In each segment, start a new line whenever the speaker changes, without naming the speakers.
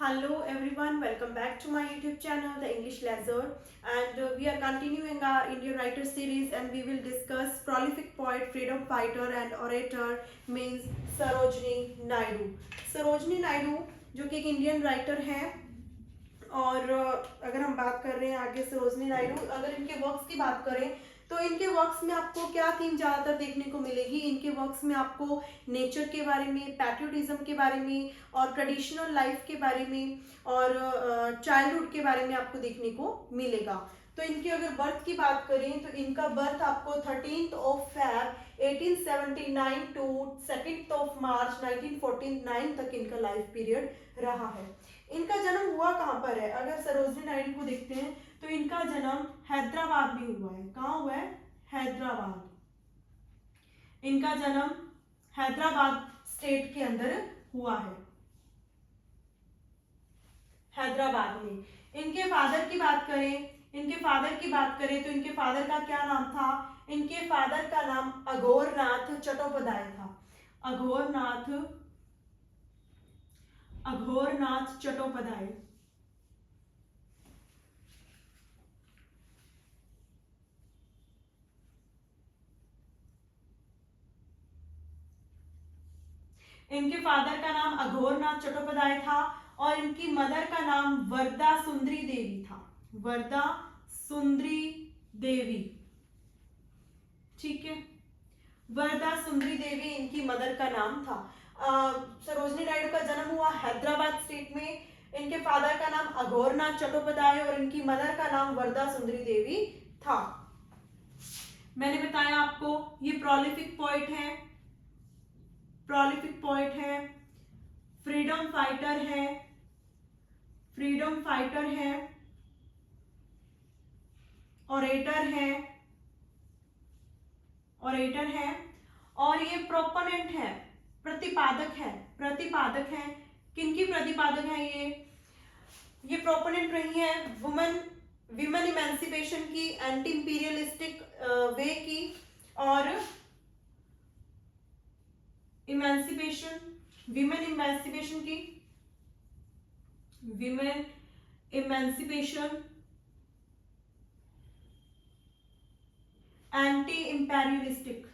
Hello everyone, welcome back to my YouTube channel, The English Leisure, and we are continuing our Indian writer series, and we will discuss prolific poet, freedom fighter and orator means Sarojini Naidu. Sarojini Naidu जो कि एक Indian writer हैं और अगर हम बात कर रहे हैं आगे सरोजनी नायडू, अगर इनके वर्क्स की बात करें तो इनके वर्क्स में आपको क्या थीम ज़्यादातर देखने को मिलेगी। इनके वर्क्स में आपको नेचर के बारे में, पैट्रियोटिज्म के बारे में और ट्रेडिशनल लाइफ के बारे में और चाइल्डहुड के बारे में आपको देखने को मिलेगा। तो इनकी अगर बर्थ की बात करें तो इनका बर्थ आपको 13 Feb 1879 टू 2 March 1949 तक इनका लाइफ पीरियड रहा है। इनका जन्म हुआ कहाँ पर है? अगर सरोजनी नायडू को देखते हैं तो इनका जन्म हैदराबाद में हुआ है। कहाँ हुआ है? हैदराबाद। इनका जन्म हैदराबाद स्टेट के अंदर हुआ है, हैदराबाद में। इनके फादर की बात करें तो इनके फादर का क्या नाम था? इनके फादर का नाम अघोरनाथ चट्टोपाध्याय था। अघोरनाथ चट्टोपाध्याय। इनके फादर का नाम अघोरनाथ चट्टोपाध्याय था और इनकी मदर का नाम वरदा सुंदरी देवी था। वरदा सुंदरी देवी, ठीक है। वरदा सुंदरी देवी इनकी मदर का नाम था। सरोजनी नायडू का जन्म हुआ हैदराबाद स्टेट में। इनके फादर का नाम अघोरनाथ चट्टोपाध्याय और इनकी मदर का नाम वरदा सुंदरी देवी था। मैंने बताया आपको ये प्रोलिफिक पोएट है, फ्रीडम फाइटर है, ऑरेटर है और ये प्रोपोनेंट है, प्रतिपादक है। किनकी प्रतिपादक है ये प्रोपोनेंट रही है विमेन इमेंसिपेशन की, एंटी इंपीरियलिस्टिक वे की और विमेन इमेंसिपेशन एंटी इंपेरियलिस्टिक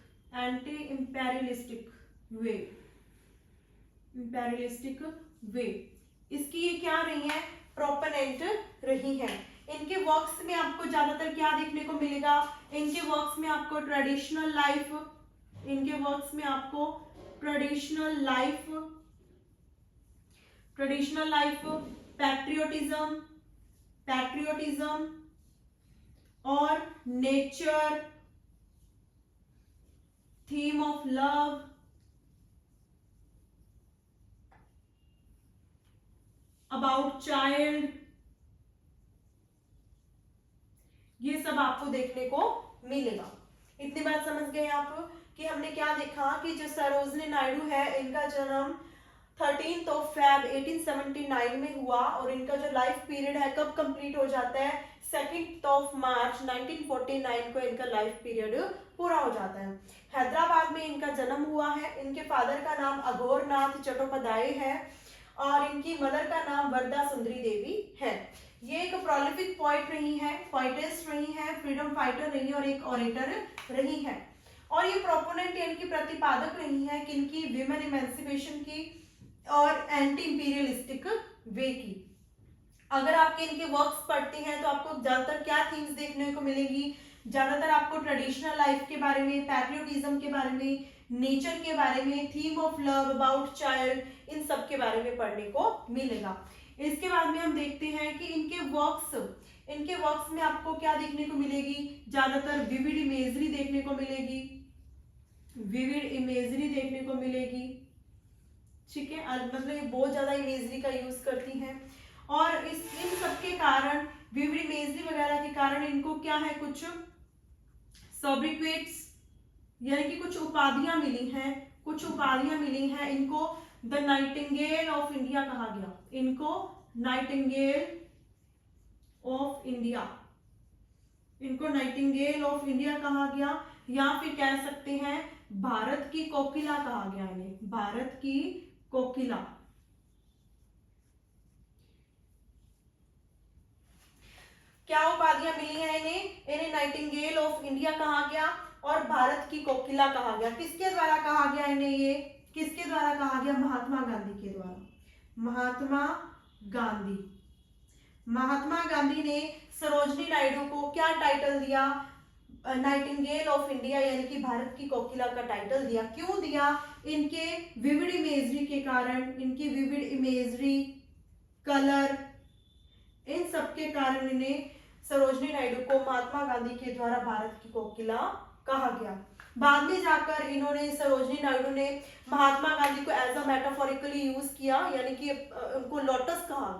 वे, इसकी ये क्या रही है? प्रोपोनेंट रही है। इनके वर्क्स में आपको ज्यादातर क्या देखने को मिलेगा? इनके वर्क्स में आपको ट्रेडिशनल लाइफ, पैट्रियोटिज्म और nature, theme of love, about child, ये सब आपको देखने को मिलेगा। इतनी बात समझ गए आप कि हमने क्या देखा कि जो सरोजनी नायडू है इनका जन्म 13 Feb 1879 में हुआ और इनका जो लाइफ पीरियड है कब कंप्लीट हो जाता है? 2 March 1949 को इनका लाइफ पीरियड पूरा हो जाता है। हैदराबाद में इनका जन्म हुआ है। इनके फादर का नाम अघोरनाथ चट्टोपाध्याय है और इनकी मदर का नाम वरदा सुंदरी देवी है। ये एक प्रोलिफिक पोएटेस्ट रही है, फ्रीडम फाइटर रही है और एक ऑरेटर रही है। और ये प्रोपोनेंट इनकी प्रतिपादक रही है किनकी? विमेन इमेंसिपेशन की और एंटी इंपीरियलिस्टिक वे की। अगर आपके इनके वर्क्स पढ़ते हैं तो आपको ज्यादातर क्या थीम्स देखने को मिलेगी? ज्यादातर आपको ट्रेडिशनल लाइफ के बारे में, पैट्रियोटिज्म के बारे में, नेचर के बारे में, theme of love, about child, इन सब के बारे में पढ़ने को मिलेगा। इसके बाद में हम देखते हैं कि इनके वर्क्स में आपको क्या देखने को मिलेगी? ज्यादातर विविड इमेजरी देखने को मिलेगी, ठीक है। मतलब ये बहुत ज्यादा इमेजरी का यूज करती हैं और इन सब के कारण, विविड इमेजरी वगैरह के कारण इनको क्या है, कुछ सोब्रिक्वेट्स यानी कि कुछ उपाधियां मिली हैं। इनको द नाइटिंगेल ऑफ इंडिया कहा गया। इनको नाइटिंगेल ऑफ इंडिया कहा गया, या फिर कह सकते हैं भारत की कोकिला कहा गया इन्हें, भारत की कोकिला। क्या उपाधियां मिली हैं इन्हें? इन्हें नाइटिंगेल ऑफ इंडिया कहा गया और भारत की कोकिला कहा गया। किसके द्वारा कहा गया इन्हें? ये किसके द्वारा कहा गया? महात्मा गांधी के द्वारा। महात्मा गांधी, महात्मा गांधी ने सरोजनी नायडू को क्या टाइटल दिया? नाइटिंगेल ऑफ इंडिया यानी कि भारत की कोकिला का टाइटल दिया। क्यों दिया? इनके विविड इमेजरी के कारण, इनकी विविड इमेजरी, कलर, इन सब के कारण इन्हें सरोजनी नायडू को महात्मा गांधी के द्वारा भारत की कोकिला कहा गया। बाद में जाकर इन्होंने, सरोजनी नायडू ने महात्मा गांधी को एज अ मेटाफोरिकली यूज किया, यानी कि उनको लोटस कहा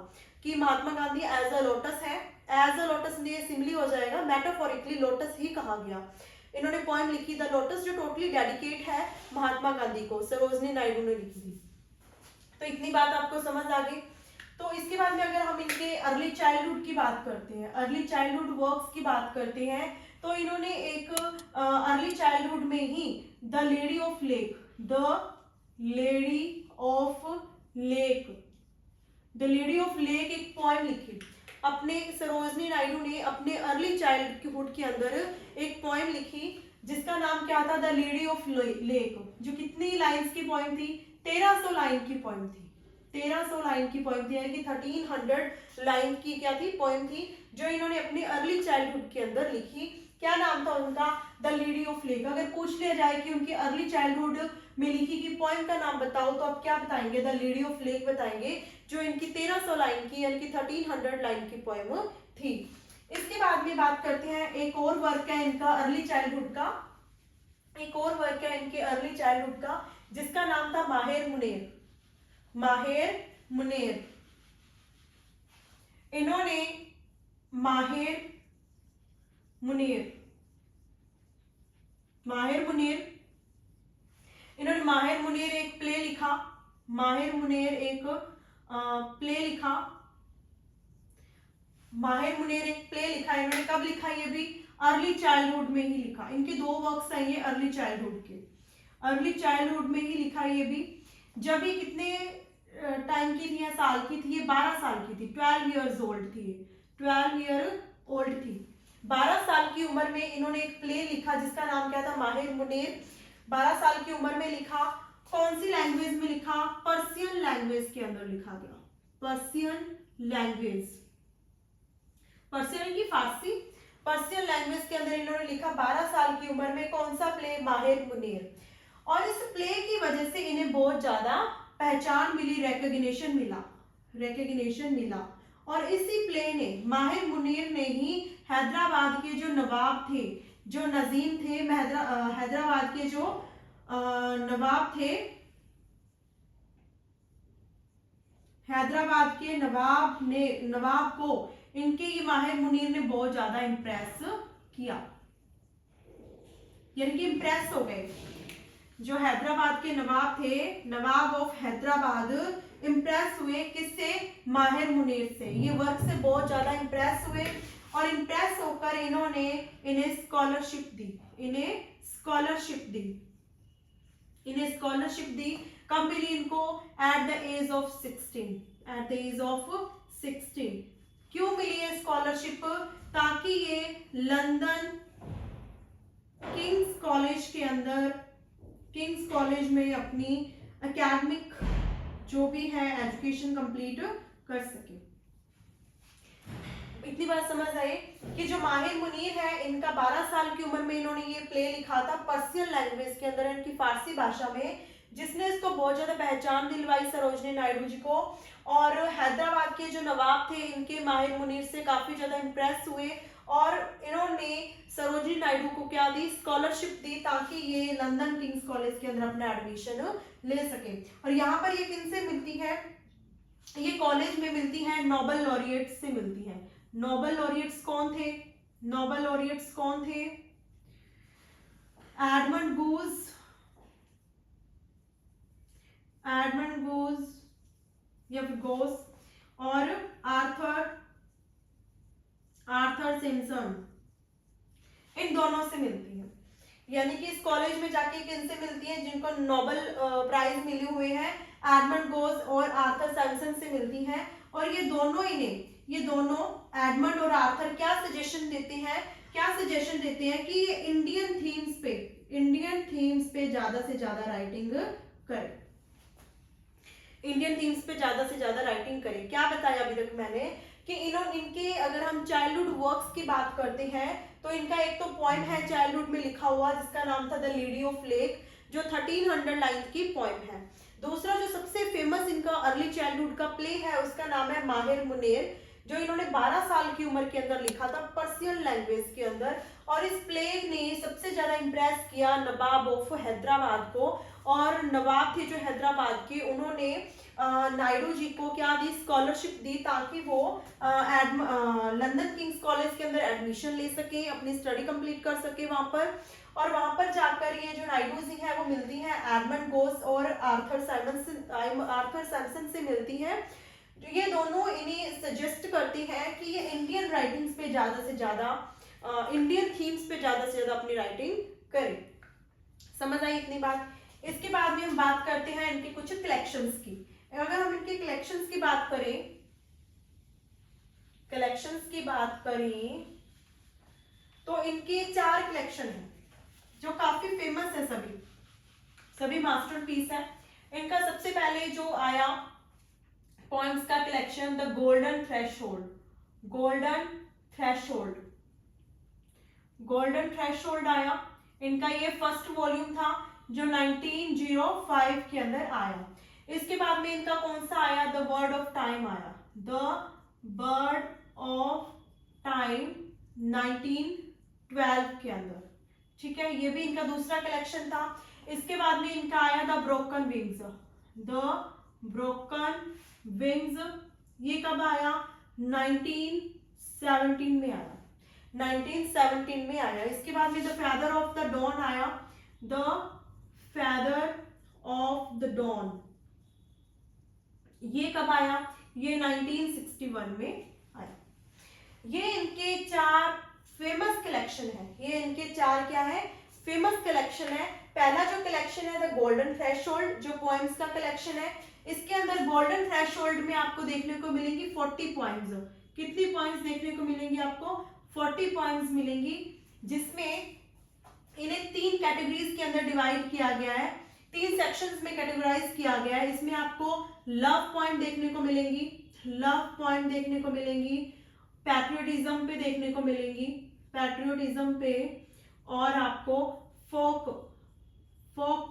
कि Mahatma Gandhi as a lotus है। एज अ लोटस ये सिमिली हो जाएगा, मेटाफोरिकली लोटस ही कहा गया। इन्होंने पोएम लिखी द लोटस जो टोटली डेडिकेट है महात्मा गांधी को, सरोजनी नायडू ने लिखी थी। तो इतनी बात आपको समझ आ गई। तो इसके बाद में अगर हम इनके अर्ली चाइल्डहुड की बात करते हैं, अर्ली चाइल्डहुड वर्क्स की बात करते हैं, तो इन्होंने एक अर्ली चाइल्डहुड में ही the lady of lake, the lady of lake, the lady of lake एक पोएम लिखी। अपने सरोजनी नायडू ने अपने अर्ली चाइल्डहुड के अंदर एक पोएम लिखी जिसका नाम क्या था? द लेडी ऑफ लेक, जो कितनी लाइन्स की पोएम थी? 1300 लाइन की पोएम थी। 1300 लाइन की पोएम थी, यानी कि 1300 लाइन की क्या थी? पोएम थी, जो इन्होंने अपने अर्ली चाइल्डहुड के अंदर लिखी। क्या नाम था उनका? The lady of lake. अगर पूछ लिया जाए कि उनकी अर्ली चाइल्डहुड में लिखी की पोएम का नाम बताओ, तो आप क्या बताएंगे? द लेडी ऑफ लेक बताएंगे, जो इनकी 1300 लाइन की यानी कि 1300 लाइन की पोएम थी। इसके बाद में बात करते हैं, एक और वर्क है इनका अर्ली चाइल्डहुड का, एक और वर्क है इनके अर्ली चाइल्डहुड का, जिसका नाम था माहिर मुनीर। माहिर मुनीर, इन्होंने माहिर मुनीर, माहिर मुनीर, इन्होंने माहिर मुनीर एक प्ले लिखा। माहिर मुनीर एक प्ले लिखा। माहिर मुनीर एक प्ले लिखा। इन्होंने कब लिखा? ये भी अर्ली चाइल्डहुड में ही लिखा। इनके दो वर्क्स हैं ये अर्ली चाइल्डहुड के, अर्ली चाइल्डहुड में ही लिखा ये भी। जब ये कितने टाइम की थी या साल की थी? ये 12 साल की थी, 12 ईयर्स ओल्ड थी, 12 ईयर ओल्ड थी। 12 साल की उम्र में इन्होंने एक प्ले लिखा जिसका नाम क्या था? माहिर मुनीर। 12 साल की उम्र में लिखा। कौन सी लैंग्वेज में लिखा? पर्शियन लैंग्वेज के अंदर लिखा गया। पर्शियन लैंग्वेज, पर्शियन की फारसी, पर्शियन लैंग्वेज के अंदर इन्होंने लिखा 12 साल की उम्र में। कौन सा प्ले? माहिर मुनीर। और इस प्ले की वजह से इन्हें बहुत ज्यादा पहचान मिली, रिकॉग्निशन मिला, रिकॉग्निशन मिला। और इसी प्ले ने, माहिर मुनीर ने ही हैदराबाद के जो नवाब थे, जो नजीम थे, हैदराबाद के जो नवाब थे, हैदराबाद के नवाब को इनके ये माहिर मुनीर ने बहुत ज्यादा इम्प्रेस किया, यानी कि इम्प्रेस हो गए। जो हैदराबाद के नवाब थे, नवाब ऑफ हैदराबाद, इम्प्रेस हुए किससे? माहिर मुनीर से। ये वर्क से बहुत ज्यादा इम्प्रेस हुए और इम्प्रेस होकर इन्होंने इन्हें स्कॉलरशिप दी, इन्हें स्कॉलरशिप दी, इन्हें स्कॉलरशिप दी। कब मिली इनको? At the age of 16, at the age of 16। क्यों मिली है स्कॉलरशिप? ताकि ये लंदन किंग्स कॉलेज के अंदर, किंग्स कॉलेज में अपनी एकेडमिक जो भी है एजुकेशन कंप्लीट कर सके। इतनी बात समझ आए कि जो माहिर मुनीर है, इनका 12 साल की उम्र में इन्होंने ये प्ले लिखा था पर्शियन लैंग्वेज के अंदर, इनकी फारसी भाषा में, जिसने इसको बहुत ज्यादा पहचान दिलवाई सरोजनी नायडू जी को। और हैदराबाद के जो नवाब थे, इनके माहिर मुनीर से काफी ज्यादा इम्प्रेस हुए और इन्होंने सरोजनी नायडू को क्या दी? स्कॉलरशिप दी, ताकि ये लंदन किंग्स कॉलेज के अंदर अपना एडमिशन ले सके। और यहाँ पर ये किनसे मिलती है? ये कॉलेज में मिलती है नोबल लॉरिएट्स से मिलती है। नोबल लॉरिएट्स कौन थे? नोबल लॉरिएट्स कौन थे? एडमंड गूज, एडमंड गूज या फिर गोस, और आर्थर सिम्पसन, इन दोनों से मिलती है। यानी कि इस कॉलेज में जाके किनसे मिलती है? जिनको नोबेल प्राइज मिले हुए हैं, एडमंड गोस और आर्थर सिम्पसन से मिलती हैं। और ये दोनों ये दोनों एडमंड और आर्थर क्या सजेशन देते हैं कि इंडियन थीम्स पे ज्यादा से ज्यादा राइटिंग करें, इंडियन थीम्स पे ज्यादा से ज्यादा राइटिंग करें। क्या बताया अभी तक मैंने कि इनके अगर हम चाइल्डहुड वर्क्स की बात करते हैं तो इनका एक तो पोएम है चाइल्डहुड में लिखा हुआ जिसका नाम था द लेडी ऑफ लेक, जो 1300 लाइन की पोएम है। दूसरा जो सबसे फेमस इनका अर्ली चाइल्डहुड का प्ले है उसका नाम है माहिर मुनीर, जो इन्होंने 12 साल की उम्र के अंदर लिखा था पर्शियन लैंग्वेज के अंदर। और इस प्ले ने सबसे ज्यादा इंप्रेस किया नवाब ऑफ हैदराबाद को, और नवाब थे जो हैदराबाद के, उन्होंने नायडू जी को क्या दी, स्कॉलरशिप दी ताकि वो लंदन किंग्स कॉलेज के अंदर एडमिशन ले सके, अपनी स्टडी कंप्लीट कर सके वहां पर। और वहां पर जाकर ये जो नायडू जी है वो मिलती है एडमंड गोस और आर्थर सैमसन से मिलती है। ये दोनों इन्हें सजेस्ट करती हैं कि ये इंडियन राइटिंग्स पे ज्यादा से ज्यादा इंडियन थीम्स पे ज्यादा से ज्यादा अपनी राइटिंग करें। समझ आई इतनी बात। इसके बाद में हम बात करते हैं इनके कुछ कलेक्शंस की। अगर हम इनके कलेक्शंस की बात करें तो इनके 4 कलेक्शन हैं जो काफी फेमस है, सभी मास्टरपीस है। इनका सबसे पहले जो आया पॉइंट्स का कलेक्शन द गोल्डन थ्रेशोल्ड आया। इनका ये फर्स्ट वॉल्यूम था जो 1905 के अंदर आया। इसके बाद में इनका कौन सा आया, द वर्ड ऑफ टाइम आया, द बर्ड ऑफ टाइम 1912 के अंदर, ठीक है, ये भी इनका दूसरा कलेक्शन था। इसके बाद में इनका आया द ब्रोकन विंग्स, ये कब आया, 1917 में आया, 1917 में आया। इसके बाद में the feather of the dawn आया, the feather of the dawn, ये कब आया, ये 1961 में आया। ये इनके 4 फेमस कलेक्शन है, ये इनके 4 क्या है, फेमस कलेक्शन है। पहला जो कलेक्शन है द गोल्डन थ्रेशोल्ड, जो पोएम्स का कलेक्शन है, इसके अंदर गोल्डन थ्रेशोल्ड में आपको देखने को मिलेंगी 40 पॉइंट्स। कितनी पॉइंट्स देखने को मिलेंगी आपको, 40 पॉइंट्स मिलेंगी, जिसमें इन्हें 3 कैटेगरीज के अंदर डिवाइड किया गया है, 3 सेक्शंस में कैटेगराइज किया गया है। इसमें आपको लव पॉइंट देखने को मिलेंगी, पैट्रियोटिज्म पे देखने को मिलेंगी, और आपको फोक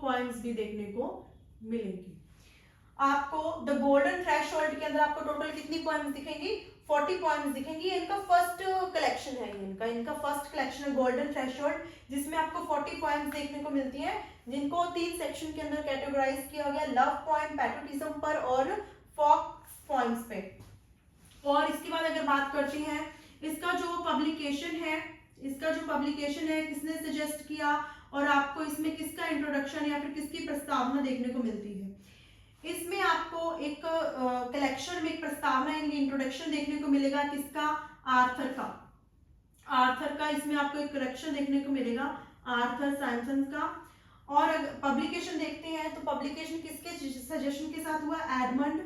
पॉइंट्स भी देखने को मिलेंगी। आपको द गोल्डन थ्रेशोल्ड के अंदर आपको टोटल कितनी पॉइंट्स दिखेंगी, 40 पॉइंट्स दिखेंगी। इनका फर्स्ट कलेक्शन है, इनका फर्स्ट कलेक्शन है गोल्डन थ्रेशोल्ड, जिसमें आपको 40 पॉइंट्स देखने को मिलती हैं, जिनको 3 सेक्शन के अंदर कैटेगराइज किया गया, लव पॉइंट, पैट्रियोटिज्म पर और फोक पॉइंट्स पे। और इसके बाद अगर बात करते हैं इसका जो पब्लिकेशन है किसने सजेस्ट किया, और आपको इसमें किसका इंट्रोडक्शन या फिर किसकी प्रस्तावना देखने को मिलती है। इसमें आपको एक कलेक्शन में एक प्रस्तावना यानी इंट्रोडक्शन देखने को मिलेगा, किसका, आर्थर का इसमें आपको एक कलेक्शन देखने को मिलेगा, आर्थर सैमसन का। और अगर पब्लिकेशन देखते हैं तो पब्लिकेशन किसके सजेशन के साथ हुआ, एडमंड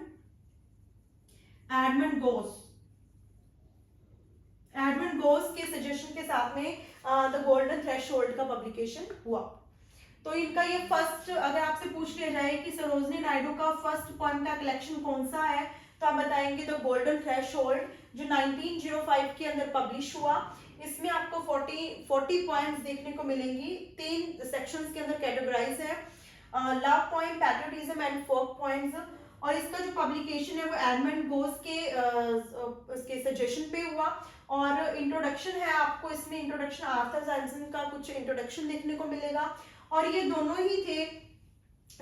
गोस के सजेशन के साथ में द गोल्डन थ्रेशोल्ड का पब्लिकेशन हुआ। तो इनका ये फर्स्ट, अगर आपसे पूछ लिया जाए कि सरोजनी नायडू का फर्स्ट पोएम का कलेक्शन कौन सा है, तो आप बताएंगे द गोल्डन थ्रेशोल्ड, जो 1905 के अंदर पब्लिश हुआ। इसमें आपको 40 पॉइंट्स देखने को मिलेंगी, 3 सेक्शंस के अंदर कैटेगराइज है, love point, patriotism and folk points. और इसका जो पब्लिकेशन है वो एडमंड गोस के सजेशन पे हुआ। और इंट्रोडक्शन है आपको इसमें, इंट्रोडक्शन आर्थर सैमसन का कुछ इंट्रोडक्शन देखने को मिलेगा। और ये दोनों ही थे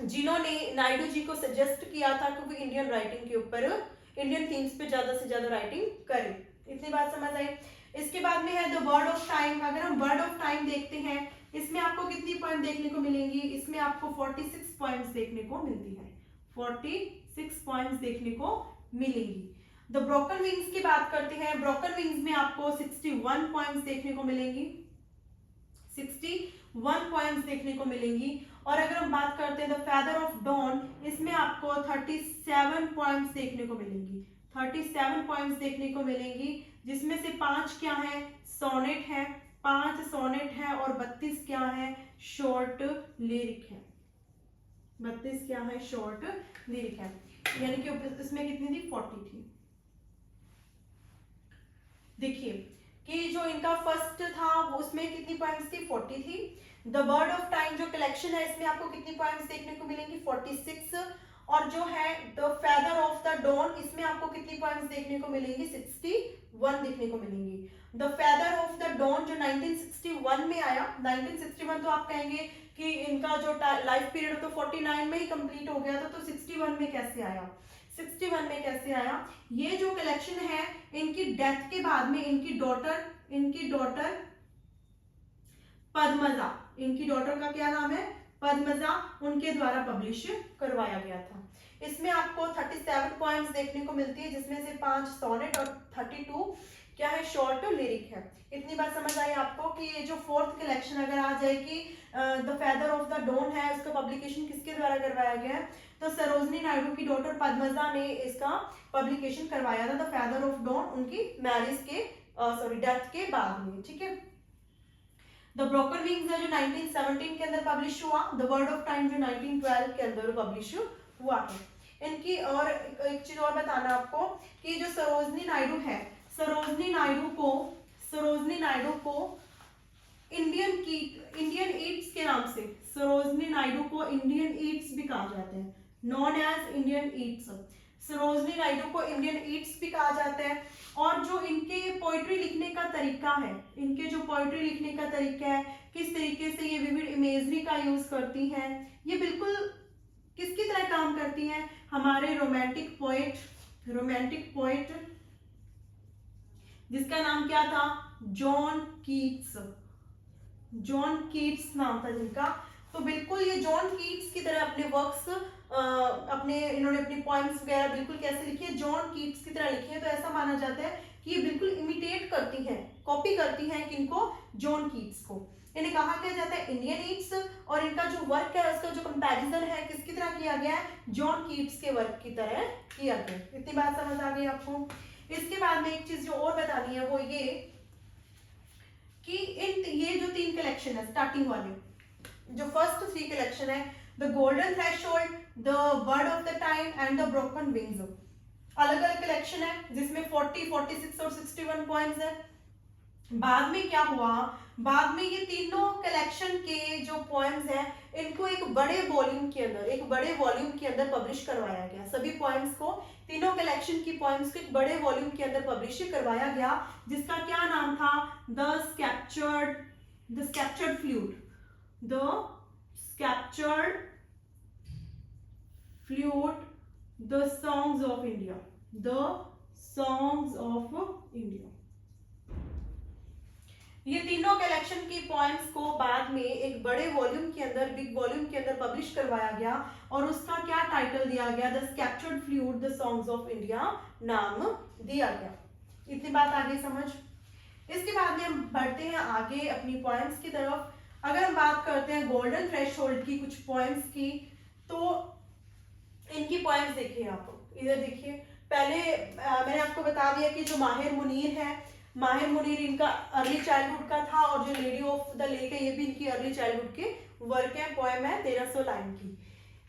जिन्होंने नायडू जी को सजेस्ट किया था कि वो इंडियन राइटिंग के ऊपर, इंडियन थीम्स पे ज्यादा से ज्यादा राइटिंग करें। इतनी बात समझ आई। इसके बाद में है द वर्ड ऑफ टाइम। अगर हम वर्ड ऑफ टाइम देखते हैं, इसमें आपको कितनी पॉइंट देखने को मिलेंगी, इसमें आपको 46 पॉइंट्स देखने को मिलती है, 46 पॉइंट्स देखने को मिलेंगी। द ब्रोकन विंग्स की बात करते हैं, ब्रोकन विंग्स में आपको 61 पॉइंट्स देखने को मिलेंगी, 61 पॉइंट्स देखने को मिलेंगी। और अगर हम बात करते हैं द फेदर ऑफ डॉन, इसमें आपको 37 पॉइंट्स देखने को मिलेंगी, 37 पॉइंट्स देखने को मिलेंगी, जिसमें से 5 क्या है, सोनेट है, 5 सोनेट है और 32 क्या है, शॉर्ट लिरिक है। 32 क्या है, शॉर्ट लिरिक है, यानी कि इसमें कितनी थी, 40 थी। देखिए कि जो इनका फर्स्ट था वो उसमें कितनी पॉइंट्स थी, 40 थी। द बर्ड ऑफ टाइम जो कलेक्शन है इसमें आपको कितनी पॉइंट्स देखने को मिलेंगी, 46। और जो है the feather of the dawn इसमें आपको कितनी पॉइंट्स देखने को मिलेंगी, 61 देखने को मिलेंगी। The feather of the dawn जो 1961 में आया, 1961 तो आप कहेंगे कि इनका जो लाइफ पीरियड तो 49 में ही कंप्लीट हो गया था, तो 61 में कैसे आया, 61 में कैसे आया। ये जो कलेक्शन है इनकी डेथ के बाद में इनकी डॉटर पद्मजा, इनकी डॉटर का क्या नाम है, पद्मजा, उनके द्वारा पब्लिश करवाया गया था। इसमें आपको 37 पॉइंट्स देखने को मिलती है, जिसमें से 5 सोनेट और 32 क्या है, शॉर्ट लिरिक है। इतनी बात समझ आई आपको कि ये जो फोर्थ कलेक्शन अगर आ जाए कि the feather of the dawn है, उसका पब्लिकेशन किसके द्वारा करवाया गया है, तो सरोजनी नायडू की डॉटर पद्मजा ने इसका पब्लिकेशन करवाया था। द फेदर ऑफ डॉन उनकी मैरिज के डेथ के बाद में, ठीक है। द ब्रोकन विंग्स है जो 1917 के अंदर पब्लिश हुआ। द वर्ड ऑफ टाइम जो 1912 के अंदर पब्लिश हुआ है। इनकी और एक चीज और बताना आपको कि जो सरोजनी नायडू है, सरोजनी नायडू को इंडियन ईट्स के नाम से, सरोजनी नायडू को इंडियन ईट्स भी कहा जाता है, known as Indian Yeats. Sarojini Naidu को इंडियन ईट्स भी कहा जाता है। और जो इनके पोइट्री लिखने का तरीका है, इनके जो पोइट्री लिखने का तरीका है, किस तरीके से ये विविड इमेजरी का यूज करती हैं, ये बिल्कुल किसकी तरह काम करती हैं, हमारे रोमांटिक पोएट जिसका नाम क्या था, जॉन कीट्स नाम था जिनका। तो बिल्कुल ये जॉन कीट्स की तरह अपने वर्क्स इन्होंने अपनी पॉइंट्स वगैरह बिल्कुल कैसे लिखी है, जॉन कीट्स की तरह लिखी है। तो ऐसा माना जाता है कि ये बिल्कुल इमिटेट करती हैं, कॉपी करती हैं किनको, जॉन कीट्स को। इन्हें कहा क्या जाता है, इंडियन ईट्स। और इनका जो वर्क है उसका जो कंपैरिजन है किसकी तरह किया गया है, जॉन कीट्स के वर्क की तरह किया गया। इतनी बात समझ आ गई आपको। इसके बाद में एक चीज जो और बतानी है वो ये कि ये जो 3 कलेक्शन है स्टार्टिंग वाले, जो फर्स्ट 3 कलेक्शन है, the golden threshold, the word of the time and the broken wings, अलग अलग कलेक्शन है जिसमें 40, 46 और 61 पॉइंट्स है। बाद में क्या हुआ, बाद में ये तीनों कलेक्शन के जो पॉइंट्स हैं इनको एक बड़े वॉल्यूम के अंदर पब्लिश करवाया गया। सभी पॉइंट्स को, तीनों कलेक्शन की पॉइंट्स को एक बड़े वॉल्यूम के अंदर पब्लिश करवाया गया, जिसका क्या नाम था, the sceptred flute, the songs of India. ये तीनों कलेक्शन की पॉइंट्स को बाद में एक बड़े वॉल्यूम के अंदर, बिग वॉल्यूम के अंदर पब्लिश करवाया गया और उसका क्या टाइटल दिया गया, the sceptred flute, the songs of India नाम दिया गया। इतनी बात आगे समझ। इसके बाद में हम बढ़ते हैं आगे अपनी पॉइंट्स की तरफ। अगर हम बात करते हैं गोल्डन थ्रेशोल्ड की कुछ पॉइंट्स की, तो इनकी पॉइंट्स देखिए, आप इधर देखिए। पहले मैंने आपको बता दिया कि जो माहिर मुनीर इनका अर्ली चाइल्डहुड का था, और जो लेडी ऑफ द लेक है ये भी इनकी अर्ली चाइल्डहुड के वर्क है, पोएम है 1300 लाइन की।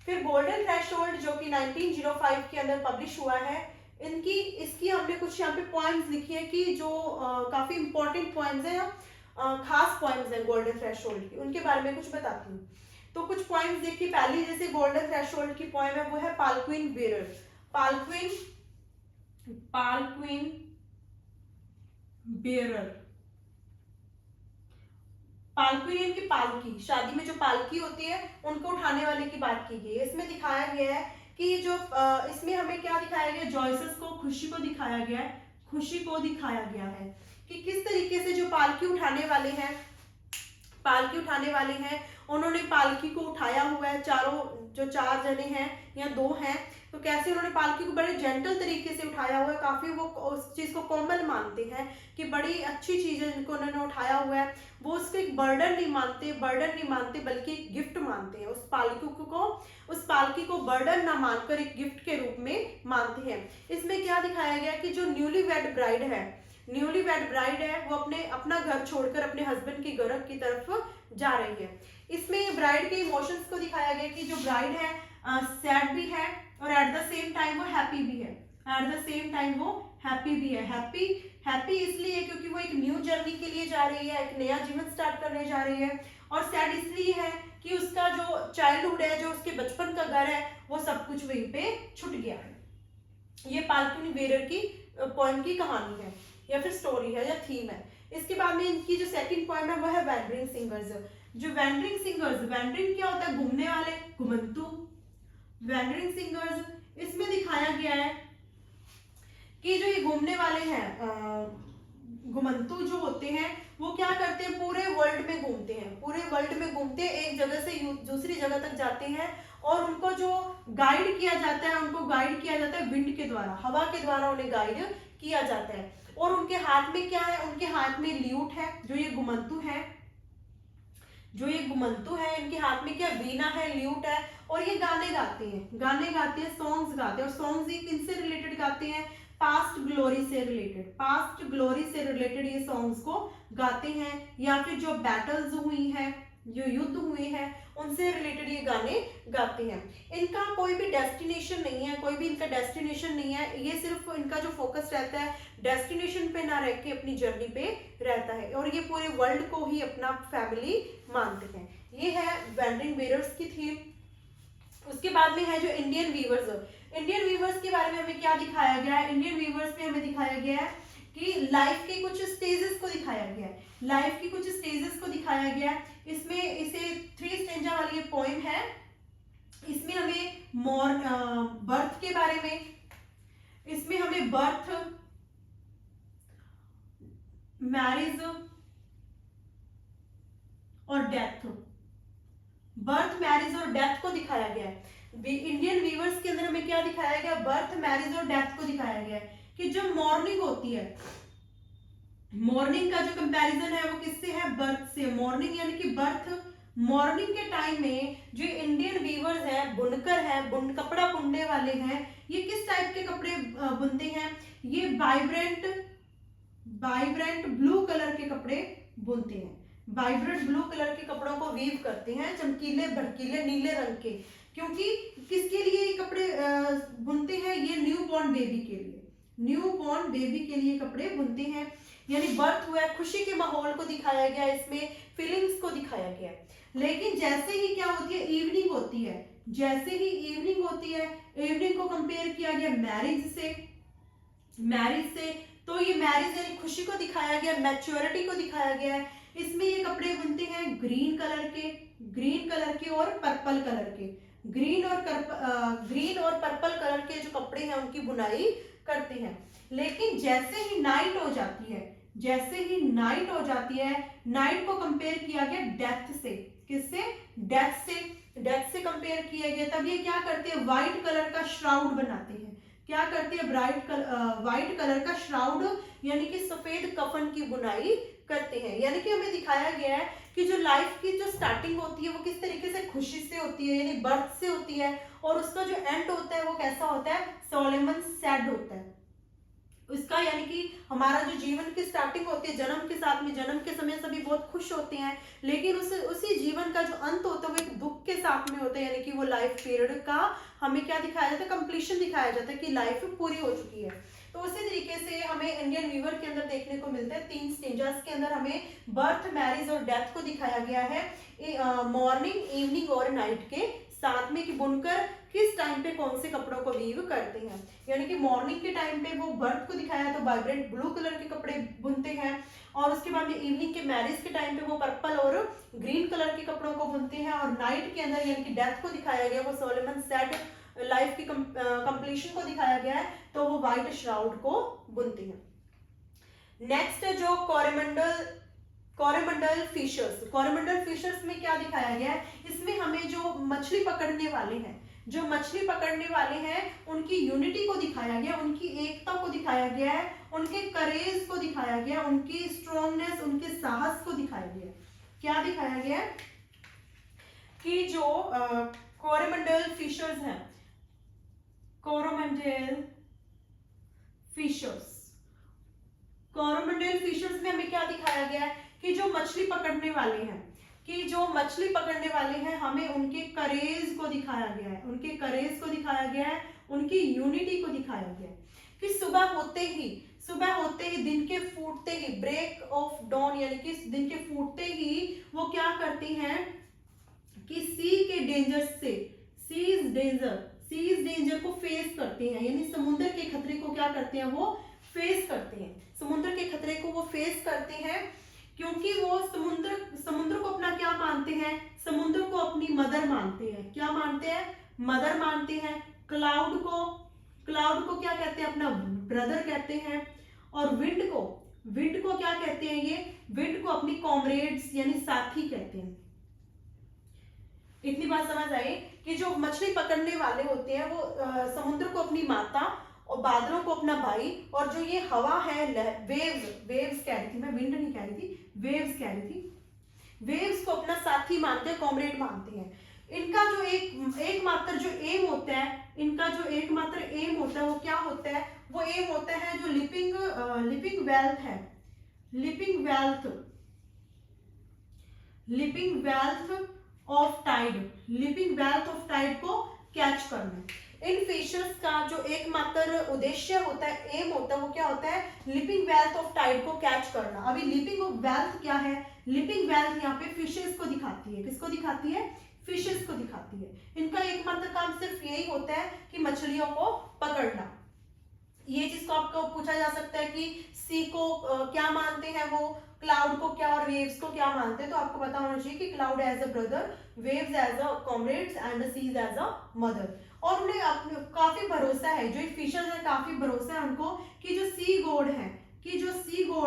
फिर गोल्डन थ्रेशोल्ड जो कि 1905 के अंदर पब्लिश हुआ है, इसकी हमने कुछ यहाँ पे पॉइंट्स लिखी है कि जो काफी इंपॉर्टेंट पॉइंट्स हैं, खास पॉइंट्स हैं गोल्डन थ्रेशोल्ड की, उनके बारे में कुछ बताती हूँ। तो कुछ पॉइंट्स देखिए, पहली जैसे गोल्डन थ्रेशोल्ड की पोएम है वो है पालक्वीन बेरर। पालक्वीन की पालकी, शादी में जो पालकी होती है उनको उठाने वाले की बात की गई है। इसमें दिखाया गया है कि जो इसमें हमें क्या दिखाया गया, जॉयसेस को, खुशी को दिखाया गया है कि किस तरीके से जो पालकी उठाने वाले हैं उन्होंने पालकी को उठाया हुआ है, चारों जो 4 जने हैं या 2 हैं, तो कैसे उन्होंने पालकी को बड़े जेंटल तरीके से उठाया हुआ है, काफी वो उस चीज को कोमल मानते हैं कि बड़ी अच्छी चीज है जिनको उन्होंने उठाया हुआ है। वो उसको एक बर्डन नहीं मानते बल्कि एक गिफ्ट मानते हैं। उस पालकी को बर्डन ना मानकर एक गिफ्ट के रूप में मानते हैं। इसमें क्या दिखाया गया कि जो न्यूली वेड ब्राइड है वो अपना घर छोड़कर अपने हस्बैंड की घर की तरफ जा रही है। इसमें ब्राइड के इमोशंस को दिखाया गया कि जो ब्राइड है सैड भी है और एट द सेम टाइम वो हैप्पी भी है। हैप्पी इसलिए क्योंकि वो एक न्यू जर्नी के लिए जा रही है, एक नया जीवन स्टार्ट करने जा रही है। और सैड इसलिए है कि उसका जो चाइल्डहुड है, जो उसके बचपन का घर है, वो सब कुछ वहीं पे छूट गया है। ये पालकी बेरर की पोएम की कहानी है या फिर स्टोरी है या थीम है। इसके बाद में इनकी जो सेकंड पोएम है वो है वैंडरिंग सिंगर्स। वैंडरिंग क्या होता है? घूमने वाले, घुमंतु। वैंडरिंग सिंगर्स, इसमें दिखाया गया है कि जो ये घूमने वाले हैं, घुमंतु जो होते हैं, वो क्या करते हैं? पूरे वर्ल्ड में घूमते हैं, एक जगह से दूसरी जगह तक जाते हैं और उनको जो गाइड किया जाता है विंड के द्वारा, हवा के द्वारा उन्हें गाइड किया जाता है। और उनके हाथ में क्या है? उनके हाथ में ल्यूट है, जो ये घुमंतु है, इनके हाथ में क्या? वीणा है, ल्यूट है, और ये गाने गाते हैं, सॉन्ग्स गाते हैं। और सॉन्ग्स ये किनसे रिलेटेड गाते हैं? पास्ट ग्लोरी से रिलेटेड ये सॉन्ग्स को गाते हैं, या फिर जो बैटल्स हुई हैं, जो युद्ध हुए हैं, उनसे रिलेटेड ये गाने गाते हैं। इनका कोई भी डेस्टिनेशन नहीं है, ये सिर्फ इनका जो फोकस रहता है डेस्टिनेशन पे ना रह के अपनी जर्नी पे रहता है, और ये पूरे वर्ल्ड को ही अपना फैमिली मानते हैं। ये है वैंडरिंग बेरर्स की थीम। उसके बाद में है जो इंडियन वीवर्स के बारे में हमें क्या दिखाया गया है? इंडियन वीवर्स में हमें दिखाया गया है कि लाइफ के कुछ स्टेजेस को दिखाया गया है। इसमें इसे 3 स्टेंजा वाली ये पोएम है। इसमें हमें बर्थ के बारे में, इसमें हमें बर्थ, मैरिज और डेथ को दिखाया गया है। इंडियन वीवर्स के अंदर हमें क्या दिखाया गया? बर्थ, मैरिज और डेथ को दिखाया गया है कि जो मॉर्निंग होती है, मॉर्निंग का जो कंपैरिजन है वो किससे है? बर्थ से। मॉर्निंग यानी कि बर्थ, मॉर्निंग के टाइम में जो इंडियन वीवर्स है, बुनकर है, कपड़ा बुनने वाले हैं, ये किस टाइप के कपड़े बुनते हैं? ये वाइब्रेंट ब्लू कलर के कपड़े बुनते हैं। वाइब्रेंट ब्लू कलर के कपड़ों को वीव करते हैं, चमकीले भड़कीले नीले रंग के। क्योंकि किसके लिए ये कपड़े बुनते हैं? ये न्यू बॉर्न बेबी के लिए कपड़े बुनते हैं। यानी बर्थ हुआ है, खुशी के माहौल को दिखाया गया, इसमें फीलिंग्स को दिखाया गया। लेकिन जैसे ही क्या होती है? इवनिंग होती है, इवनिंग को कंपेयर किया गया मैरिज से। तो ये मैरिज यानी खुशी को दिखाया गया, मैच्योरिटी को दिखाया गया है। इसमें ये कपड़े बुनते हैं ग्रीन कलर के और पर्पल कलर के। ग्रीन और पर्पल कलर के जो कपड़े हैं उनकी बुनाई करते हैं। लेकिन जैसे ही नाइट हो जाती है, नाइट को कंपेयर किया गया डेथ से। किससे? डेथ से कंपेयर किया गया। तब ये क्या करते हैं? व्हाइट कलर का श्राउड बनाते हैं। क्या करते हैं? व्हाइट कलर का श्राउड यानी कि सफेद कफन की बुनाई करते हैं। यानी कि हमें दिखाया गया है कि जो लाइफ की जो स्टार्टिंग होती है वो किस तरीके से खुशी से होती है, यानी बर्थ से होती है, और उसका जो एंड होता है वो कैसा होता है? सोलेमन सैड होता है इसका। यानी कि हमारा जो जीवन की स्टार्टिंग होती है जन्म के साथ में, जन्म के समय सभी बहुत खुश होते हैं, लेकिन उसी जीवन का जो अंत होता है वो एक दुख के साथ में होता है। यानी कि वो लाइफ पीरियड का हमें क्या दिखाया जाता है? कंप्लीशन दिखाया जाता है कि लाइफ पूरी हो चुकी है। तो उसी तरीके से हमें इंडियन वीवर के अंदर देखने को मिलता है 3 स्टेजेस के अंदर हमें बर्थ, मैरिज और डेथ को दिखाया गया है, मॉर्निंग, इवनिंग और नाइट के साथ में, कि बुनकर किस टाइम पे कौन से कपड़ों को वीव करते हैं। यानी कि मॉर्निंग के टाइम पे वो बर्थ को दिखाया तो वाइब्रेंट ब्लू कलर के कपड़े बुनते हैं, और उसके बाद में इवनिंग के मैरिज के टाइम पे वो पर्पल और ग्रीन कलर के कपड़ों को बुनते हैं, और नाइट के अंदर यानी कि डेथ को दिखाया गया, वो सोलेमन सैड लाइफ की कंप्लीशन को दिखाया गया है, तो वो व्हाइट श्राउड को बुनते हैं। नेक्स्ट जो कोरोमंडल कोरोमंडल फिशर्स, कोरोमंडल फिशर्स में क्या दिखाया गया है, इसमें हमें जो मछली पकड़ने वाले हैं, जो मछली पकड़ने वाले हैं उनकी यूनिटी को दिखाया गया, उनकी एकता को दिखाया गया है, उनके करेज को दिखाया गया, उनकी स्ट्रॉन्गनेस, उनके साहस को दिखाया गया। क्या दिखाया गया है कि जो कोरोमंडल फिशर्स हैं, कोरोमंडल फिशर्स, कोरोमंडल फिशर्स में हमें क्या दिखाया गया है कि जो मछली पकड़ने वाले हैं, कि जो मछली पकड़ने वाले हैं हमें उनके करेज को दिखाया गया है, उनके करेज को दिखाया गया है, उनकी यूनिटी को दिखाया गया है कि सुबह होते ही दिन के फूटते ही, ब्रेक ऑफ डॉन यानी कि दिन के फूटते ही वो क्या करती हैं कि सी के डेंजर से, सीज डेंजर को फेस करते हैं, यानी समुद्र के खतरे को क्या करते हैं, वो फेस करते हैं, समुद्र के खतरे को वो फेस करते हैं, क्योंकि वो समुद्र को अपना क्या मानते हैं, समुद्र को अपनी मदर मानते हैं। क्या मानते हैं, मदर मानते हैं। क्लाउड को क्या कहते हैं, अपना ब्रदर कहते हैं। और विंड को क्या कहते हैं, ये विंड को अपनी कॉमरेड्स यानी साथी कहते हैं। इतनी बात समझ आई कि जो मछली पकड़ने वाले होते हैं वो समुद्र को अपनी माता और बादलों को अपना भाई, और जो ये हवा है, वेव्स कह रही थी मैं, विंड नहीं कह रही थी, वेव्स कह रही थी, वेव्स को अपना साथी मानते हैं, कॉमरेड मानते हैं। इनका जो एकमात्र जो एम होता है, इनका जो एकमात्र एम होता है वो क्या होता है, वो एम होता है जो लिपिंग वेल्थ है, लिपिंग वेल्थ ऑफ टाइड को कैच करना। इन फिशर्स का जो एकमात्र उद्देश्य होता है, एम होता है, वो क्या होता है, लिपिंग वेल्थ ऑफ टाइड को कैच करना। अभी लिपिंग ऑफ वेल्थ क्या है, लिपिंग वेल्थ यहाँ पे फिशेस को दिखाती है। किसको दिखाती है, फिशेस को दिखाती है। इनका एकमात्र काम सिर्फ यही होता है कि मछलियों को पकड़ना। ये चीज को आपको पूछा जा सकता है कि सी को क्या मानते हैं वो, क्लाउड को क्या और वेव्स को क्या मानते हैं, तो आपको पता होना चाहिए कि cloud as a brother, waves as a comrades and seas as a mother. और उन्हें काफी भरोसा है, जो फिशर्स है काफी भरोसा है उनको कि जो सी गॉड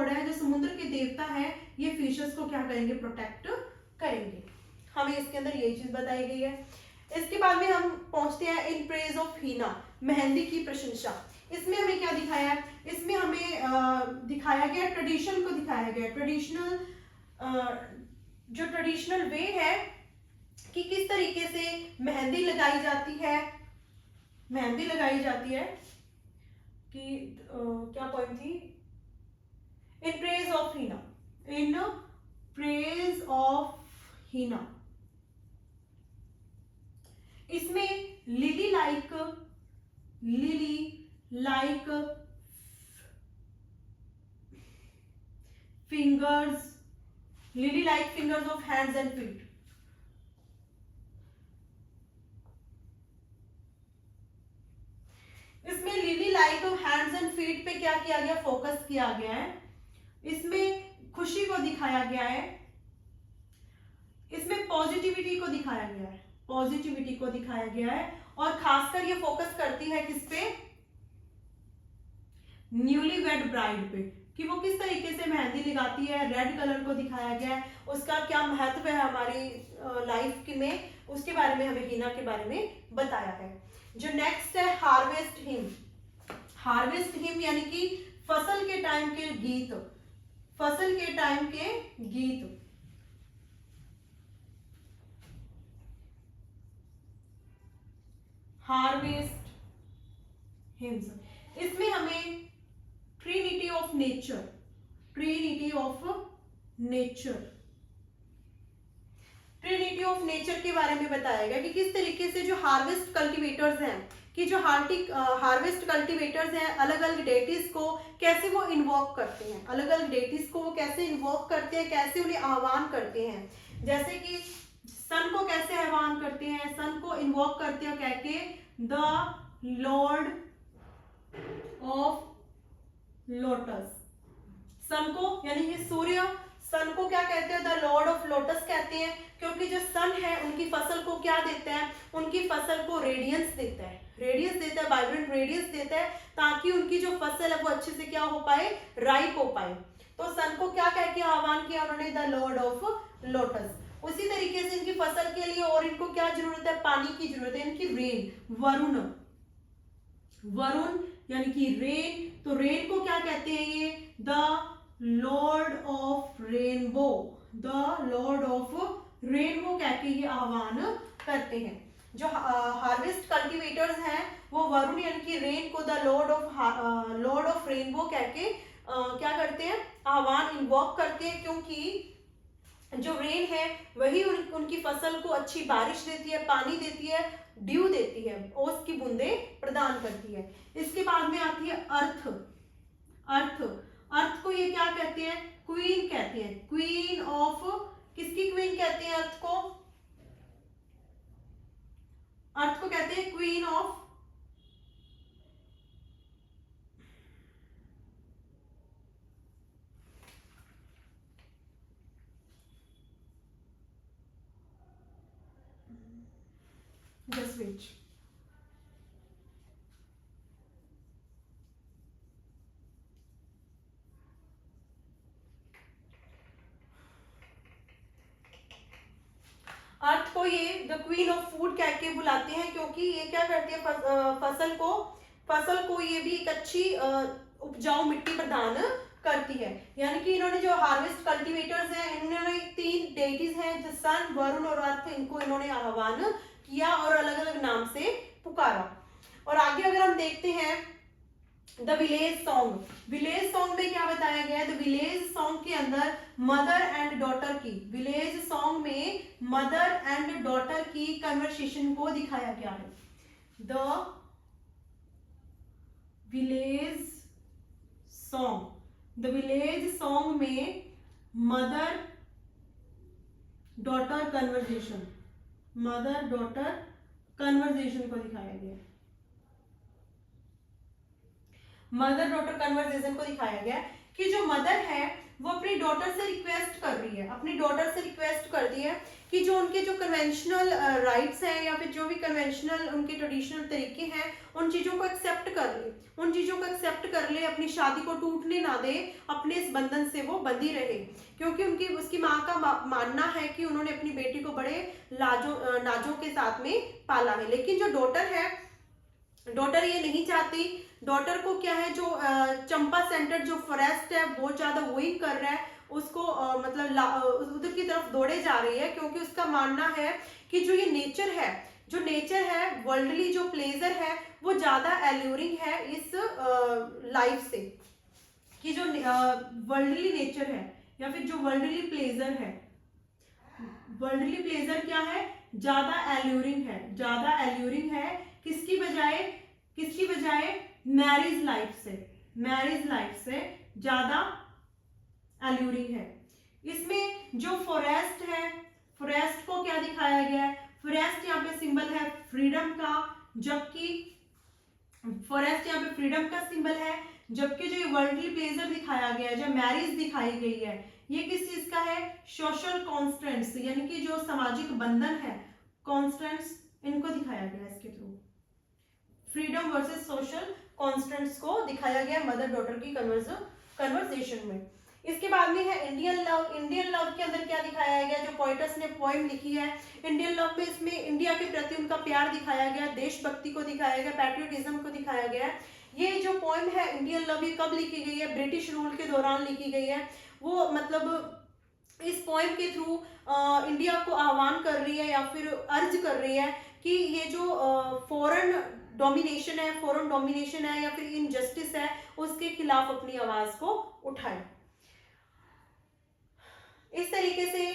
है, जो समुद्र के देवता है, ये फिशर्स को क्या करेंगे, प्रोटेक्ट करेंगे। हमें इसके अंदर यही चीज बताई गई है। इसके बाद में हम पहुंचते हैं इन प्रेज ऑफ हीना, मेहंदी की प्रशंसा। इसमें हमें क्या दिखाया है, इसमें हमें दिखाया गया ट्रेडिशन को दिखाया गया, ट्रेडिशनल वे है कि किस तरीके से मेहंदी लगाई जाती है कि क्या पॉइंट थी, इन प्रेज ऑफ हीना। इसमें lily like fingers of hands and feet. इसमें lily like of hands and feet पे क्या किया गया, फोकस किया गया है। इसमें खुशी को दिखाया गया है, इसमें पॉजिटिविटी को दिखाया गया है, और खासकर ये फोकस करती है किस पे, न्यूली वेड ब्राइड पे, कि वो किस तरीके से मेहंदी लगाती है। रेड कलर को दिखाया गया है, उसका क्या महत्व है हमारी लाइफ में, उसके बारे में हमें हीना के बारे में बताया है। जो नेक्स्ट है हार्वेस्ट हिम यानी कि फसल के टाइम के गीत, हार्वेस्ट हिम्स। इसमें हमें ट्रिनिटी ऑफ नेचर के बारे में बताया गया कि किस तरीके से जो हार्वेस्ट कल्टीवेटर्स हैं, कि जो हार्वेस्ट कल्टीवेटर्स हैं, अलग अलग डेटीज को कैसे वो इन्वोक करते हैं, कैसे उन्हें आह्वान करते हैं। जैसे कि सन को कैसे आह्वान करते हैं, सन को इन्वोक करते हैं कह के, द लॉर्ड ऑफ लोटस। सन को यानी कि सूर्य, सन को क्या कहते हैं, द लॉर्ड ऑफ लोटस कहते हैं, क्योंकि जो सन है उनकी फसल को क्या देता है, उनकी फसल को रेडियंस देता है, वाइब्रेंट रेडियंस देता है, ताकि उनकी जो फसल है वो अच्छे से क्या हो पाए, राइप हो पाए। तो सन को क्या कह के आह्वान किया उन्होंने, द लॉर्ड ऑफ लोटस। उसी तरीके से इनकी फसल के लिए और इनको क्या जरूरत है, पानी की जरूरत है, इनकी रेन, वरुण, वरुण यानी कि रेन, तो रेन को क्या कहते हैं ये, the Lord of rainbow, the Lord of rainbow कह के ये आह्वान करते हैं। जो हार्वेस्ट कल्टीवेटर्स हैं वो वरुण यानी कि रेन को द लॉर्ड ऑफ रेनबो कह के क्या करते हैं, आह्वान इन्वोक करते हैं, क्योंकि जो रेन है वही उनकी फसल को अच्छी बारिश देती है, पानी देती है, ड्यू देती है, ओस की बूंदें प्रदान करती है। इसके बाद में आती है अर्थ, अर्थ, अर्थ को ये क्या कहते हैं, क्वीन कहते हैं, क्वीन ऑफ, किसकी क्वीन कहते हैं अर्थ को, अर्थ को कहते हैं क्वीन ऑफ, just wait, अर्थ को ये द क्वीन ऑफ फूड कह के बुलाते हैं, क्योंकि ये क्या करती है, फसल को ये भी एक अच्छी उपजाऊ मिट्टी प्रदान करती है। यानी कि इन्होंने जो हार्वेस्ट कल्टीवेटर्स हैं, इन्होंने 3 डेटीज हैं, जो सन, वरुण और अर्थ, इनको इन्होंने आह्वान किया और अलग अलग नाम से पुकारा। और आगे अगर हम देखते हैं the village song, village song में क्या बताया गया है, द विलेज सॉन्ग के अंदर मदर एंड डॉटर की, विलेज सॉन्ग में मदर एंड डॉटर की कन्वर्सेशन को दिखाया गया है। The village song, the village song में mother daughter conversation, mother daughter conversation को दिखाया गया है, मदर डॉटर कन्वर्सेशन को दिखाया गया कि जो मदर है वो अपनी डॉटर से रिक्वेस्ट कर रही है, अपनी डॉटर से रिक्वेस्ट करती है कि जो उनके जो कन्वेंशनल राइट्स हैं या फिर जो भी कन्वेंशनल उनके ट्रेडिशनल तरीके हैं, उन चीज़ों को एक्सेप्ट कर ले, उन चीज़ों को एक्सेप्ट कर ले, अपनी शादी को टूटने ना दे, अपने इस बंधन से वो बंधी रहे, क्योंकि उनकी उसकी माँ का मानना है कि उन्होंने अपनी बेटी को बड़े नाजों के साथ में पाला है। लेकिन जो डॉटर है, डॉटर ये नहीं चाहती, डॉटर को क्या है, जो चंपा सेंटर जो फॉरेस्ट है बहुत ज्यादा वोइंग कर रहा है, उसको मतलब उधर की तरफ दौड़े जा रही है, क्योंकि उसका मानना है कि जो ये नेचर है, जो नेचर है, वर्ल्डली जो प्लेजर है वो ज्यादा एल्यूरिंग है इस लाइफ से, कि जो वर्ल्डली नेचर है या फिर जो वर्ल्डली प्लेजर है, वर्ल्डली प्लेजर क्या है, ज्यादा एल्यूरिंग है, ज्यादा एल्यूरिंग है किसकी बजाय मैरिज लाइफ से, मैरिज लाइफ से ज्यादा एल्यूरिंग है। इसमें जो फॉरेस्ट है, फॉरेस्ट को क्या दिखाया गया है, फॉरेस्ट यहाँ पे सिंबल है फ्रीडम का, जबकि फॉरेस्ट यहाँ पे फ्रीडम का सिंबल है, जबकि जो वर्ल्डली प्लेजर दिखाया गया है, जो मैरिज दिखाई गई है, ये किस चीज का है, सोशल कॉन्स्टेंट्स, यानी कि जो सामाजिक बंधन है, कॉन्स्टेंट्स, इनको दिखाया गया इसके through, freedom versus social constants को दिखाया गया मदर डॉटर की कन्वर्सेशन में। इसके बाद में है इंडियन लव, इंडियन लव के अंदर क्या दिखाया गया, जो पोएटस ने पोएम लिखी है इंडियन लव में, इसमें इंडिया के प्रति उनका प्यार दिखाया गया, देशभक्ति को दिखाया गया, पैट्रियोटिज्म को दिखाया गया। ये जो पोएम है इंडियन लव, ये कब लिखी गई है, ब्रिटिश रूल के दौरान लिखी गई है। वो मतलब इस पोएम के थ्रू इंडिया को आह्वान कर रही है या फिर अर्ज कर रही है कि ये जो फॉरेन डोमिनेशन है या फिर इनजस्टिस है, उसके खिलाफ अपनी आवाज को उठाए। इस तरीके से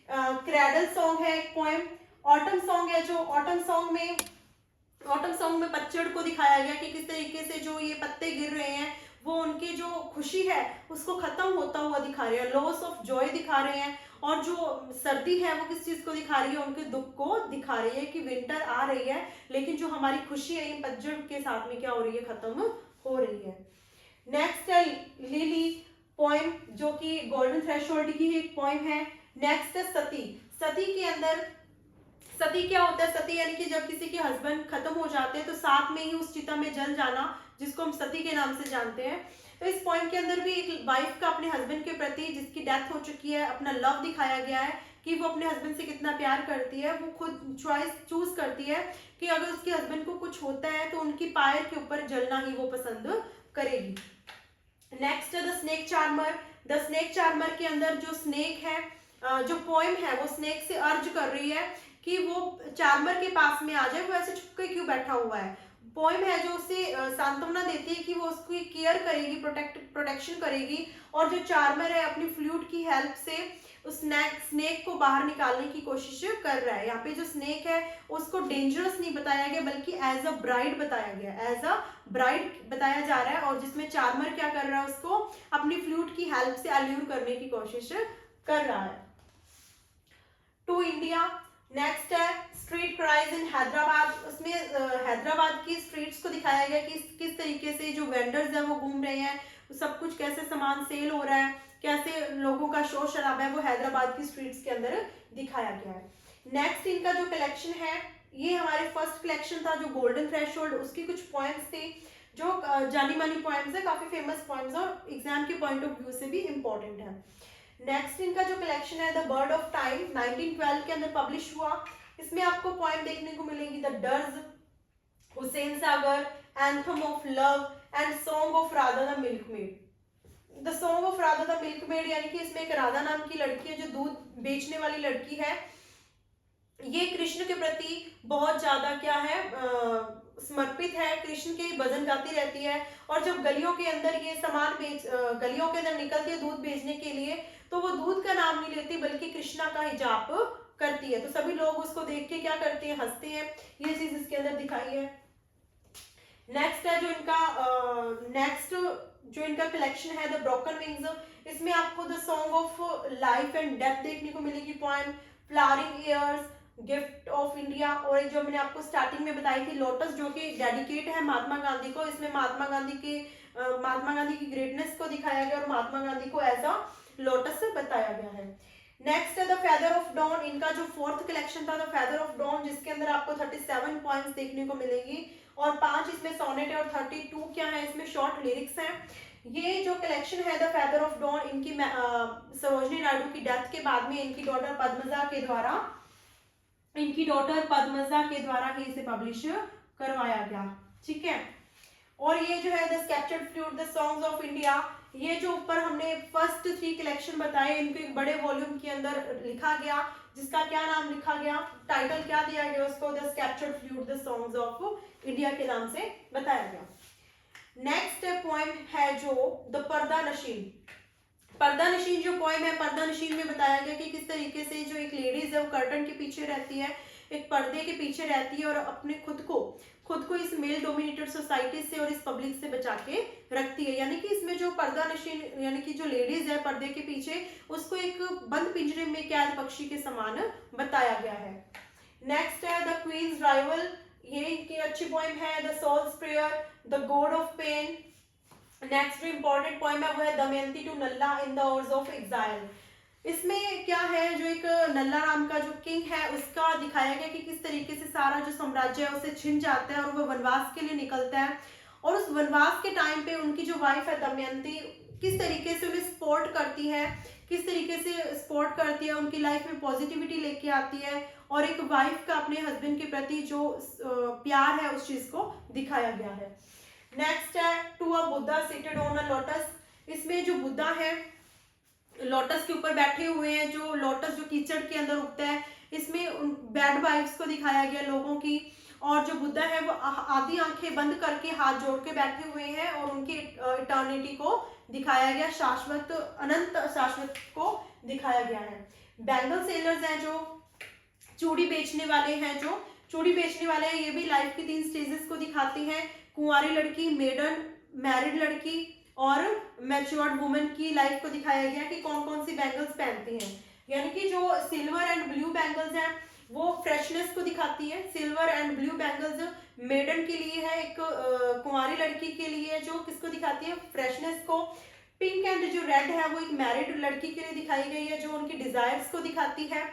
क्रैडल सॉन्ग है एक पोएम, ऑटम सॉन्ग है, जो ऑटम सॉन्ग में पतझड़ को दिखाया गया कि किस तरीके से जो ये पत्ते गिर रहे हैं वो उनकी जो खुशी है उसको खत्म होता हुआ दिखा रहे हैं, लॉस ऑफ जॉय दिखा रहे हैं। और जो सर्दी है वो किस चीज को दिखा रही है, उनके दुख को दिखा रही है कि विंटर आ रही है, लेकिन जो हमारी खुशी है इन पतझड़ के साथ में क्या हो रही है, खत्म हो रही है। नेक्स्ट है लिली पोएम, जो कि गोल्डन थ्रेशोल्ड की एक पोएम है। नेक्स्ट है सती, सती के अंदर सती क्या होता है? सती यानी कि जब किसी के हस्बैंड खत्म हो जाते हैं तो साथ में ही उस चिता में जल जाना, जिसको हम सती के नाम से जानते हैं। तो इस पॉइंट के अंदर भी एक वाइफ का अपने हस्बैंड के प्रति, जिसकी डेथ हो चुकी है, अपना लव दिखाया गया है कि वो अपने हस्बैंड से कितना प्यार करती है। वो खुद चॉइस चूज करती है कि अगर उसके हस्बैंड को कुछ होता है तो उनकी पायर के ऊपर जलना ही वो पसंद करेगी। नेक्स्ट है the snake charmer. The snake charmer के अंदर जो स्नेक है, जो पोएम है वो स्नेक से अर्ज कर रही है कि वो चार्मर के पास में आ जाए, वो ऐसे छुप के क्यों बैठा हुआ है। पोएम है जो उसे सांत्वना देती है कि वो उसकी केयर करेगी, प्रोटेक्शन करेगी, और जो चार्मर है अपनी फ्लूट की हेल्प से उस स्नेक को बाहर निकालने की कोशिश कर रहा है। यहाँ पे जो स्नेक है उसको डेंजरस नहीं बताया गया, बल्कि एज अ ब्राइड बताया गया, एज अ ब्राइड बताया जा रहा है, और जिसमें चार्मर क्या कर रहा है, उसको अपनी फ्लूट की हेल्प से अल्यूर करने की कोशिश कर रहा है। To India. नेक्स्ट है स्ट्रीट क्राइज इन हैदराबाद। उसमें हैदराबाद की स्ट्रीट्स को दिखाया गया कि किस तरीके से जो वेंडर्स है वो घूम रहे हैं, सब कुछ कैसे सामान सेल हो रहा है, कैसे लोगों का शोर शराबा है, वो हैदराबाद की स्ट्रीट्स के अंदर दिखाया गया है। नेक्स्ट इनका जो कलेक्शन है, ये हमारे फर्स्ट कलेक्शन था जो गोल्डन थ्रेशोल्ड, उसकी कुछ पॉइंट्स थे जो जानी मानी पॉइंट्स है, काफी फेमस पॉइंट्स और एग्जाम के पॉइंट ऑफ व्यू से भी इंपॉर्टेंट है। नेक्स्ट इनका जो कलेक्शन है द बर्ड ऑफ टाइम, 1912 के अंदर पब्लिश हुआ। इसमें आपको पॉइंट देखने को मिलेगी the dirge, Hussain Sagar, anthem of love and song of Radha the milkmaid. The song of Radha the milkmaid यानी कि इसमें एक राधा नाम की लड़की है जो दूध बेचने वाली लड़की है। ये कृष्ण के प्रति बहुत ज्यादा क्या है, समर्पित है, कृष्ण के भजन गाती रहती है, और जब गलियों के अंदर ये सामान गलियों के अंदर निकलती है दूध बेचने के लिए, तो वो दूध का नाम नहीं लेती बल्कि कृष्णा का ही जाप करती है। तो सभी लोग उसको देख के क्या करते हैं, हंसते हैं। ये चीज इसके अंदर दिखाई है। नेक्स्ट है जो इनका कलेक्शन है द ब्रोकन विंग्स। इसमें आपको the song of life and death देखने को मिलेगी, poem flowering years, gift of India, और एक जो मैंने आपको स्टार्टिंग में बताई थी लोटस, जो कि डेडिकेट है महात्मा गांधी को। इसमें महात्मा गांधी की ग्रेटनेस को दिखाया गया और महात्मा गांधी को एज अ लोटस बताया गया है। नेक्स्ट है द फेदर ऑफ डॉन। इनका जो फोर्थ कलेक्शन था द फेदर ऑफ डॉन, जिसके अंदर आपको 37 पॉइंट्स देखने को मिलेंगी और 5 इसमें सोनेट है और 32 क्या है इसमें शॉर्ट लिरिक्स हैं। ये जो कलेक्शन है द फेदर ऑफ डॉन, इनकी सरोजनी नायडू की डेथ के बाद में इनकी डॉटर पद्मजा के द्वारा ही इसे पब्लिश करवाया गया। ठीक है, और ये जो है the sceptred flute the songs of India, ये जो ऊपर हमने फर्स्ट 3 कलेक्शन बताए इनको एक बड़े वॉल्यूम के अंदर लिखा गया, जिसका क्या नाम लिखा गया, टाइटल क्या दिया गया उसको, the sceptred flute the songs of India के नाम से बताया गया। नेक्स्ट पोएम है जो द पर्दा नशीन। पर्दा नशीन जो पोएम है, पर्दा नशीन में बताया गया कि किस तरीके से जो एक लेडीज है वो कर्टन के पीछे रहती है, एक पर्दे के पीछे रहती है और अपने खुद को इस मेल डोमिनेटेड सोसाइटी से और इस पब्लिक से बचा के रखती है। यानी कि इसमें जो पर्दा नशीन यानी कि जो लेडीज है पर्दे के पीछे, उसको एक बंद पिंजरे में कैद पक्षी के समान बताया गया है। नेक्स्ट है द क्वींस राइवल, ये इनकी अच्छी पोएम है। The soul's prayer, the god of pain. Next जो इंपॉर्टेंट पोएम है वो है Damayanti to Nala in the hours of exile. इसमें क्या है, जो एक नल्ला नाम का जो किंग है उसका दिखाया गया कि किस तरीके से सारा जो साम्राज्य है उसे छिन जाता है और वो वनवास के लिए निकलता है, और उस वनवास के टाइम पे उनकी जो वाइफ है दमयंती किस तरीके से उन्हें सपोर्ट करती है, उनकी लाइफ में पॉजिटिविटी लेके आती है, और एक वाइफ का अपने हस्बैंड के प्रति जो प्यार है उस चीज को दिखाया गया है। नेक्स्ट है to a Buddha seated on a lotus. इसमें जो बुद्धा है लोटस के ऊपर बैठे हुए हैं, जो लोटस जो कीचड़ के अंदर उगता है, इसमें बैड वाइब्स को दिखाया गया लोगों की, और जो बुद्धा है वो आधी आंखें बंद करके हाथ जोड़ के बैठे हुए हैं और उनकी इटर्निटी को दिखाया गया, शाश्वत अनंत शाश्वत को दिखाया गया है। बैंगल सेलर्स हैं जो चूड़ी बेचने वाले हैं, ये भी लाइफ की 3 स्टेजेस को दिखाती हैं, कुंवारी लड़की, मेडन मैरिड लड़की और मैच्योर्ड वुमेन की लाइफ को दिखाया गया कि कौन कौन सी बैंगल्स पहनती हैं। यानी कि जो सिल्वर एंड ब्लू बैंगल्स हैं वो फ्रेशनेस को दिखाती है, silver and blue bangles maiden के लिए है, एक कुंवारी लड़की के लिए जो किसको दिखाती है, फ्रेशनेस को। पिंक एंड जो रेड है वो एक मैरिड लड़की के लिए दिखाई गई है जो उनकी डिजायर्स को दिखाती है,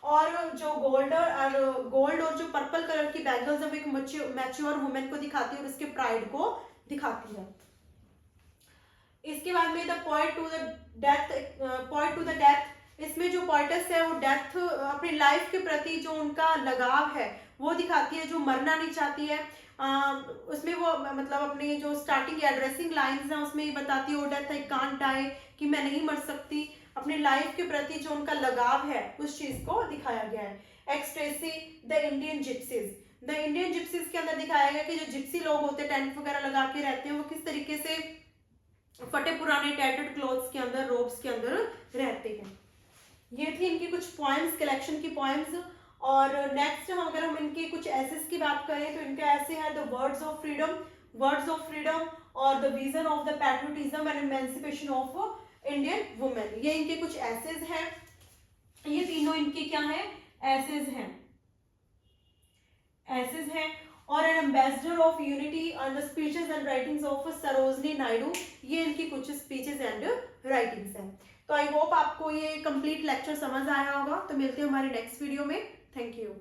और जो गोल्ड और जो पर्पल कलर की बैंगल्स है वो एक मैच्योर वुमेन को दिखाती है और उसके प्राइड को दिखाती है। इसके बाद में the point two the death, इसमें जो पोइटस है वो डेथ अपनी लाइफ के प्रति जो उनका लगाव है वो दिखाती है, जो मरना नहीं चाहती है। उसमें वो मतलब अपनी जो स्टार्टिंग एड्रेसिंग लाइंस हैं उसमें ये बताती है O death I can't die, कि मैं नहीं मर सकती। अपनी लाइफ के प्रति जो उनका लगाव है उस चीज को दिखाया गया है। एक्सट्रेसी द इंडियन जिप्सीज के अंदर दिखाया गया कि जो जिप्सी लोग होते हैं टेंट वगैरह लगा के रहते हैं वो किस तरीके से फटे पुराने टैटर्ड क्लोथ्स के अंदर, रोब्स के अंदर रहते हैं। ये थी इनकी कुछ पोएम्स, कलेक्शन की पोएम्स। और नेक्स्ट अगर हम इनके कुछ एसेस की बात करें तो इनका ऐसे है द वर्ड्स ऑफ फ्रीडम और the vision of the patriotism and emancipation of Indian women, ये इनके कुछ एसेस हैं। ये तीनों इनके क्या है, एसेस हैं। और N ambassador of unity and the speeches and writings of Sarojini Naidu, ये इनकी कुछ स्पीचेस एंड राइटिंग्स हैं। तो आई होप आपको ये कंप्लीट लेक्चर समझ आया होगा। तो मिलते हैं हमारे नेक्स्ट वीडियो में। Thank you.